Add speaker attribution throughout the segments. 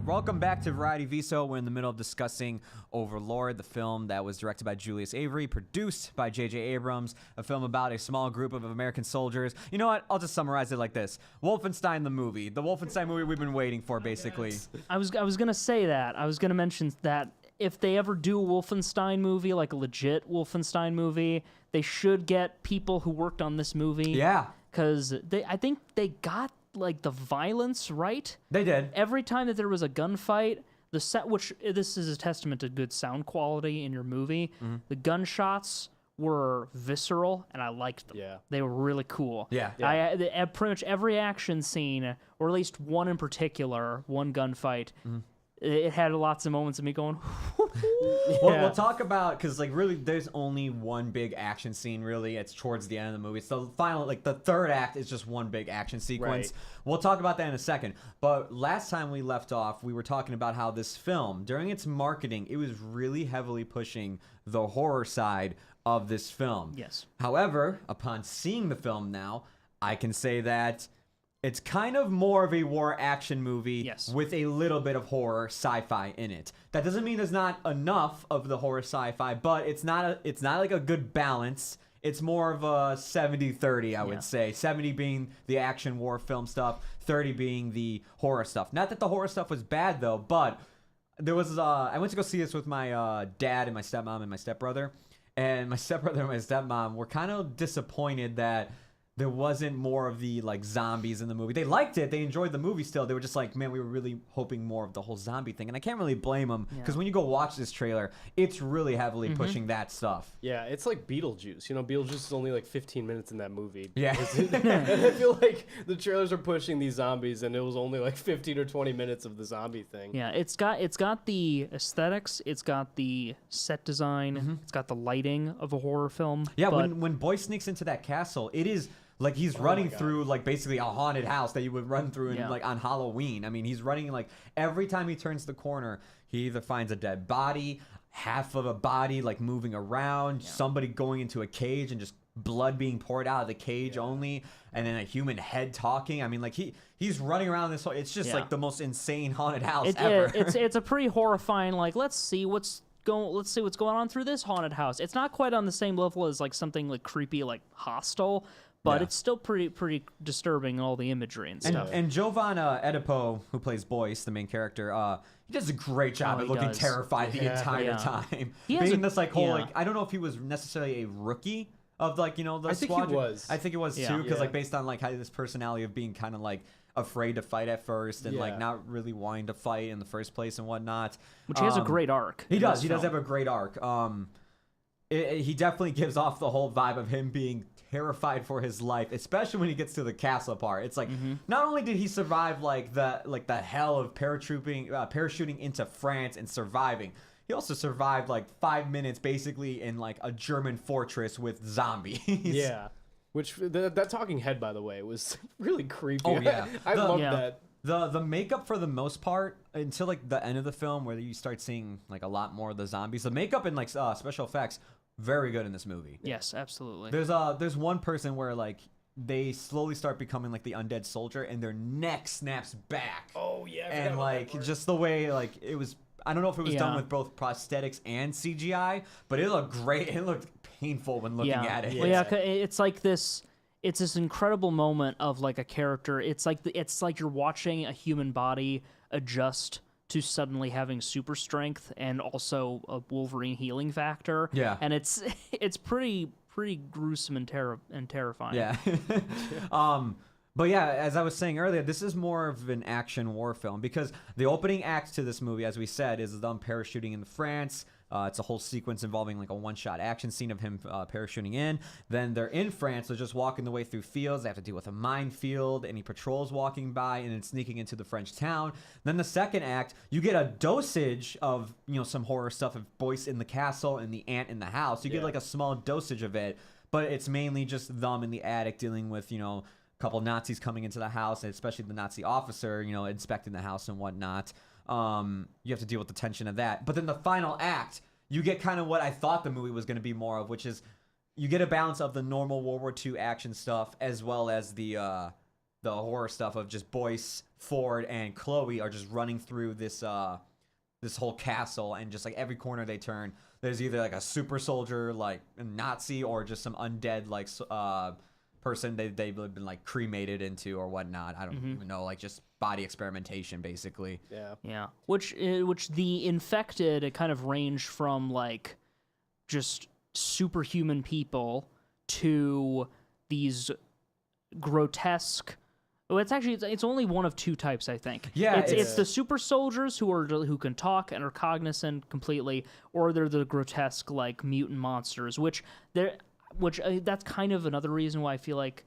Speaker 1: Welcome back to Variety Viso. We're in the middle of discussing Overlord, the film that was directed by Julius Avery, produced by J.J. Abrams, a film about a small group of American soldiers. You know what? I'll just summarize it like this. Wolfenstein the movie. The Wolfenstein movie we've been waiting for, basically.
Speaker 2: I was going to say that. I was going to mention that if they ever do a Wolfenstein movie, like a legit Wolfenstein movie, they should get people who worked on this movie.
Speaker 1: Yeah.
Speaker 2: Because I think they got like the violence right.
Speaker 1: They did.
Speaker 2: Every time that there was a gunfight, the set, which this is a testament to good sound quality in your movie, the gunshots were visceral, and I liked them.
Speaker 3: Yeah.
Speaker 2: They were really cool.
Speaker 1: Yeah.
Speaker 2: Pretty much every action scene, or at least one in particular, one gunfight, it had lots of moments of me going,
Speaker 1: We'll talk about, because like really there's only one big action scene, really. It's towards the end of the movie. It's the final, like the third act is just one big action sequence.
Speaker 3: Right.
Speaker 1: We'll talk about that in a second. But last time we left off, we were talking about how this film, during its marketing, it was really heavily pushing the horror side of this film.
Speaker 2: Yes.
Speaker 1: However, upon seeing the film now, I can say that it's kind of more of a war action movie
Speaker 2: Yes.
Speaker 1: with a little bit of horror sci-fi in it. That doesn't mean there's not enough of the horror sci-fi, but it's not like a good balance. It's more of a 70-30, I would say. 70 being the action war film stuff, 30 being the horror stuff. Not that the horror stuff was bad though, but there was I went to go see this with my dad and my stepmom and my stepbrother. And my stepbrother and my stepmom were kind of disappointed that there wasn't more of the like zombies in the movie. They liked it. They enjoyed the movie still. They were just like, man, we were really hoping more of the whole zombie thing. And I can't really blame them because when you go watch this trailer, it's really heavily pushing that stuff.
Speaker 3: Yeah, it's like Beetlejuice. You know, Beetlejuice is only like 15 minutes in that movie.
Speaker 1: Yeah.
Speaker 3: And I feel like the trailers are pushing these zombies, and it was only like 15 or 20 minutes of the zombie thing.
Speaker 2: Yeah, it's got the aesthetics, it's got the set design, it's got the lighting of a horror film.
Speaker 1: Yeah,
Speaker 2: but
Speaker 1: when Boy sneaks into that castle, it is like he's running through like basically a haunted house that you would run through in, like on Halloween. I mean, he's running like every time he turns the corner, he either finds a dead body, half of a body like moving around, somebody going into a cage and just blood being poured out of the cage only, and then a human head talking. I mean, like he's running around this whole, it's just like the most insane haunted house ever.
Speaker 2: It's a pretty horrifying, like let's see what's going on through this haunted house. It's not quite on the same level as like something like creepy, like Hostel, but it's still pretty disturbing, all the imagery and stuff.
Speaker 1: And Jovan Edipo, who plays Boyce, the main character, he does a great job at looking terrified the entire time. Being this like whole like, I don't know if he was necessarily a rookie of like, you know, the squadron. I think it was too, because like based on like how this personality of being kind of like afraid to fight at first and like not really wanting to fight in the first place and whatnot.
Speaker 2: Which he has a great arc.
Speaker 1: He does have a great arc. He definitely gives off the whole vibe of him being terrified for his life, especially when he gets to the castle part. It's like not only did he survive like the hell of parachuting into France and surviving, he also survived like 5 minutes basically in like a German fortress with zombies.
Speaker 3: Yeah, which that talking head, by the way, was really creepy.
Speaker 1: Oh yeah,
Speaker 3: I love that.
Speaker 1: The makeup for the most part until like the end of the film where you start seeing like a lot more of the zombies. The makeup and like special effects very good in this movie.
Speaker 2: Yes, absolutely.
Speaker 1: There's one person where like they slowly start becoming like the undead soldier and their neck snaps back.
Speaker 3: Oh yeah,
Speaker 1: and like just the way like it was. I don't know if it was done with both prosthetics and CGI, but it looked great. It looked painful when looking at it.
Speaker 2: Well, yeah, it's like this. It's this incredible moment of like a character. It's like you're watching a human body adjust to suddenly having super strength and also a Wolverine healing factor.
Speaker 1: Yeah,
Speaker 2: and it's pretty gruesome and terrifying.
Speaker 1: Yeah. But yeah, as I was saying earlier, this is more of an action war film because the opening act to this movie, as we said, is them parachuting into France. It's a whole sequence involving like a one-shot action scene of him parachuting in. Then they're in France. They're just walking the way through fields. They have to deal with a minefield. Any patrols walking by, and then sneaking into the French town. Then the second act, you get a dosage of some horror stuff of Boyce in the castle and the ant in the house. You get like a small dosage of it, but it's mainly just them in the attic dealing with a couple Nazis coming into the house, and especially the Nazi officer, inspecting the house and whatnot. You have to deal with the tension of that. But then the final act, you get kind of what I thought the movie was going to be more of, which is you get a balance of the normal World War II action stuff as well as the the horror stuff of just Boyce, Ford, and Chloe are just running through this this whole castle, and just like every corner they turn, there's either like a super soldier, like a Nazi, or just some undead like person they've been like cremated into or whatnot. I don't even know, like just body experimentation basically.
Speaker 2: Yeah. Which the infected kind of range from like just superhuman people to these grotesque. Oh, it's only one of two types, I think.
Speaker 1: Yeah,
Speaker 2: it's the super soldiers who can talk and are cognizant completely, or they're the grotesque like mutant monsters, which that's kind of another reason why I feel like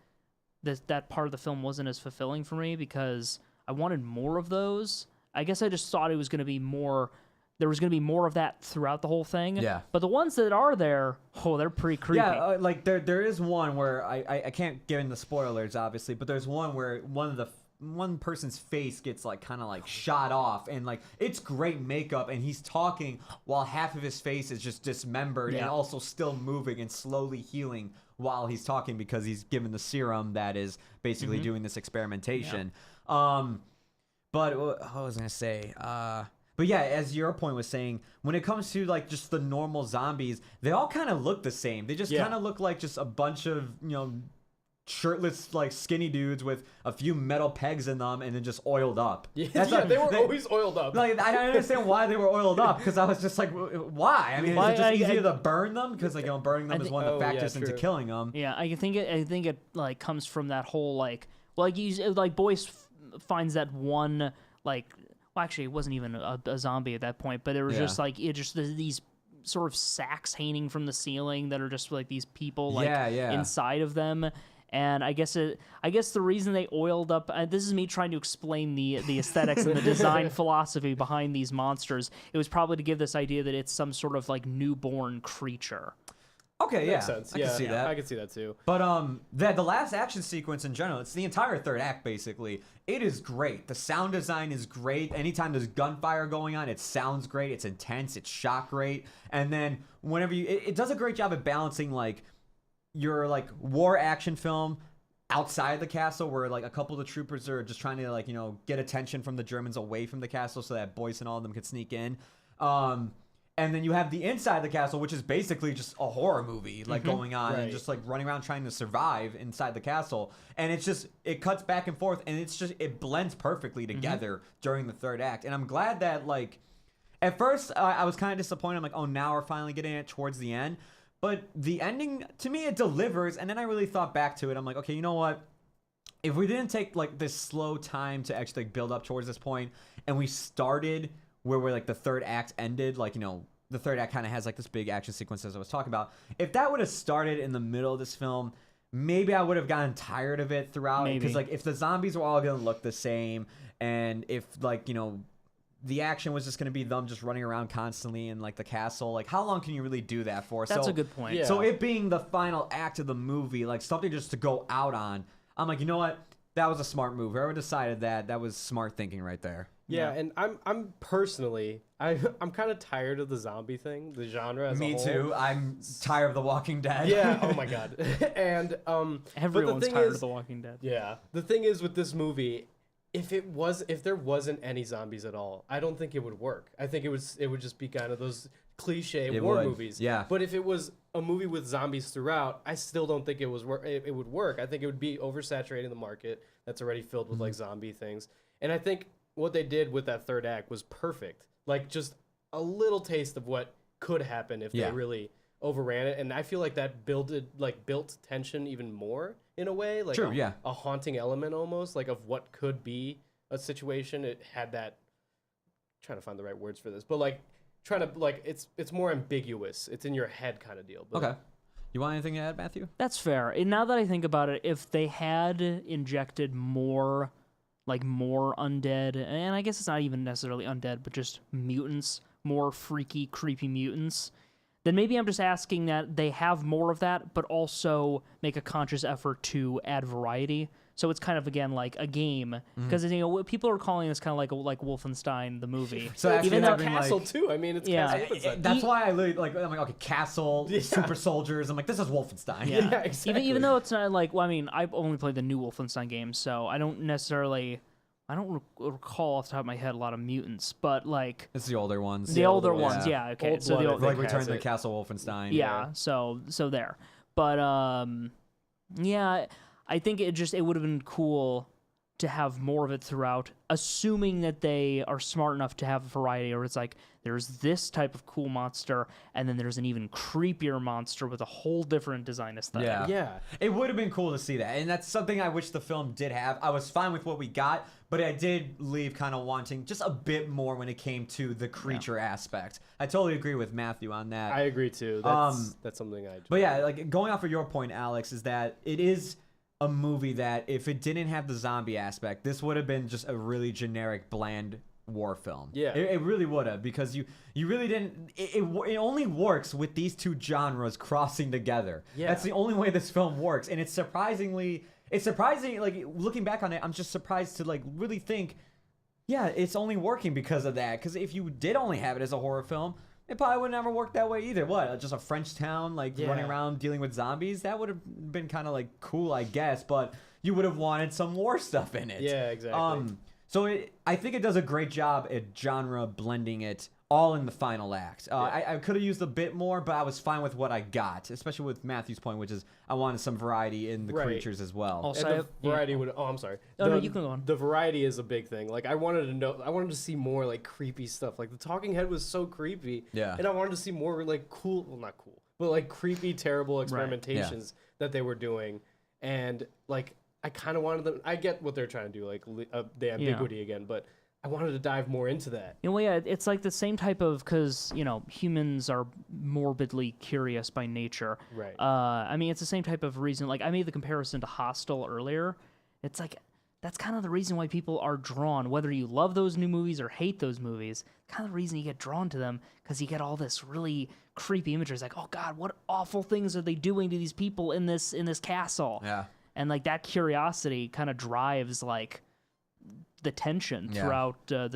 Speaker 2: that part of the film wasn't as fulfilling for me, because I wanted more of those. I guess I just thought it was going to be more. There was going to be more of that throughout the whole thing.
Speaker 1: Yeah.
Speaker 2: But the ones that are there, they're pretty creepy.
Speaker 1: Yeah, like there is one where I can't get into spoilers obviously, but there's one where one person's face gets like kind of like shot off, and like it's great makeup, and he's talking while half of his face is just dismembered and also still moving and slowly healing while he's talking, because he's given the serum that is basically doing this experimentation. But what was I gonna say? But yeah, as your point was saying, when it comes to like just the normal zombies, they all kind of look the same. They just kind of look like just a bunch of, shirtless, like skinny dudes with a few metal pegs in them and then just oiled up.
Speaker 3: They were always oiled up.
Speaker 1: Like, I don't understand why they were oiled up, because I was just like, why? I mean, is it just easier to burn them? Because like, burning them is one of the factors into killing them.
Speaker 2: Yeah, I think it like comes from that whole like, Boyce finds that one like. Well, actually, it wasn't even a zombie at that point, but it was just like these sort of sacks hanging from the ceiling that are just like these people like inside of them. And I guess the reason they oiled up. This is me trying to explain the aesthetics and the design philosophy behind these monsters. It was probably to give this idea that it's some sort of like newborn creature.
Speaker 1: Okay,
Speaker 3: Makes sense.
Speaker 1: I can see that.
Speaker 3: I can see that too.
Speaker 1: But the last action sequence in general, it's the entire third act basically. It is great. The sound design is great. Anytime there's gunfire going on, it sounds great. It's intense. It's shot great. And then whenever it does a great job at balancing like your like war action film outside the castle, where like a couple of the troopers are just trying to like get attention from the Germans away from the castle so that Boyce and all of them could sneak in. And then you have the inside the castle, which is basically just a horror movie like going on and just like running around trying to survive inside the castle. And it cuts back and forth, and it blends perfectly together during the third act. And I'm glad that like at first I was kind of disappointed. I'm like, oh, now we're finally getting it towards the end. But the ending, to me, it delivers. And then I really thought back to it. I'm like, okay, you know what? If we didn't take like this slow time to actually like, build up towards this point, and we started where we're like the third act ended, like the third act kind of has like this big action sequence as I was talking about. If that would have started in the middle of this film, maybe I would have gotten tired of it throughout. Because like if the zombies were all gonna look the same, and if like the action was just gonna be them just running around constantly in like the castle, like how long can you really do that for?
Speaker 2: That's a good point.
Speaker 3: Yeah.
Speaker 1: So it being the final act of the movie, like something just to go out on, I'm like, you know what? That was a smart move. Whoever decided that was smart thinking right there.
Speaker 3: Yeah, and I'm personally, I'm kind of tired of the zombie thing, the genre as a whole.
Speaker 1: Me too. I'm tired of The Walking Dead.
Speaker 3: Yeah. Oh my god. And
Speaker 2: everyone's tired of The Walking Dead.
Speaker 3: Yeah. The thing is with this movie, if there wasn't any zombies at all, I don't think it would work. I think it would just be kind of those cliche war movies.
Speaker 1: Yeah.
Speaker 3: But if it was a movie with zombies throughout, I still don't think it would work. I think it would be oversaturating the market that's already filled with like zombie things. And I think what they did with that third act was perfect. Like just a little taste of what could happen if they really overran it. And I feel like that built tension even more in a way, like a haunting element almost, like of what could be a situation. It had that, trying to find the right words for this, but like trying to like it's more ambiguous. It's in your head kind of deal. But
Speaker 1: okay. You want anything to add, Matthew?
Speaker 2: That's fair. And now that I think about it, if they had injected more undead, and I guess it's not even necessarily undead, but just mutants, more freaky, creepy mutants, then maybe I'm just asking that they have more of that, but also make a conscious effort to add variety. So it's kind of again like a game because you know people are calling this kind of like Wolfenstein the movie.
Speaker 1: So actually
Speaker 2: even though
Speaker 1: having,
Speaker 3: Castle
Speaker 1: like,
Speaker 3: too. I mean, it's
Speaker 2: Yeah.
Speaker 3: Castle Wolfenstein.
Speaker 1: That's why I really like. I'm like, okay, Castle,
Speaker 3: Yeah.
Speaker 1: super soldiers. I'm like, this is Wolfenstein.
Speaker 3: Yeah, exactly.
Speaker 2: even though it's not like, well, I mean, I've only played the new Wolfenstein games, so I don't recall off the top of my head a lot of mutants, but like
Speaker 1: It's the older ones.
Speaker 2: the older ones,
Speaker 1: Yeah.
Speaker 2: yeah, okay.
Speaker 3: Old
Speaker 2: So the
Speaker 3: Blood,
Speaker 2: old,
Speaker 3: I
Speaker 1: Like
Speaker 3: think,
Speaker 1: Return
Speaker 3: has
Speaker 1: to
Speaker 3: it.
Speaker 1: Castle Wolfenstein.
Speaker 2: yeah, so there, but yeah, I think it would have been cool to have more of it throughout, assuming that they are smart enough to have a variety, or it's like there's this type of cool monster, and then there's an even creepier monster with a whole different design aesthetic.
Speaker 1: Yeah.
Speaker 3: Yeah.
Speaker 1: It would have been cool to see that. And that's something I wish the film did have. I was fine with what we got, but I did leave kind of wanting just a bit more when it came to the creature aspect. I totally agree with Matthew on that.
Speaker 3: I agree too. That's something I.
Speaker 1: But yeah, like going off of your point, Alex, is that it is a movie that if it didn't have the zombie aspect, this would have been just a really generic, bland war film.
Speaker 3: Yeah.
Speaker 1: It really would have, because you really didn't. It only works with these two genres crossing together.
Speaker 3: Yeah.
Speaker 1: That's the only way this film works, and it's surprising. Like looking back on it, I'm just surprised to like really think, yeah, it's only working because of that. Because if you did only have it as a horror film, it probably would never work that way either. What? Just a French town, like running around dealing with zombies? That would have been kind of like cool, I guess. But you would have wanted some war stuff in it.
Speaker 3: Yeah, exactly.
Speaker 1: So I think it does a great job at genre blending it all in the final act. I could have used a bit more, but I was fine with what I got, especially with Matthew's point, which is I wanted some variety in the creatures as well.
Speaker 2: Also,
Speaker 3: And
Speaker 2: I
Speaker 3: the
Speaker 2: have-
Speaker 3: variety would. Oh, I'm sorry.
Speaker 2: Oh, no, you can go on.
Speaker 3: The variety is a big thing. Like I wanted to see more like creepy stuff. Like the talking head was so creepy.
Speaker 1: Yeah.
Speaker 3: And I wanted to see more like cool. Well, not cool, but like creepy, terrible experimentations that they were doing. And like I kind of wanted them. I get what they're trying to do, like the ambiguity again, but I wanted to dive more into that.
Speaker 2: Well, yeah, it's like the same type of, because, you know, humans are morbidly curious by nature.
Speaker 3: Right.
Speaker 2: I mean, it's the same type of reason. Like, I made the comparison to Hostel earlier. It's like, that's kind of the reason why people are drawn, whether you love those new movies or hate those movies, kind of the reason you get drawn to them, because you get all this really creepy imagery. It's like, oh, God, what awful things are they doing to these people in this castle?
Speaker 1: Yeah.
Speaker 2: And, like, that curiosity kind of drives, like, the tension throughout the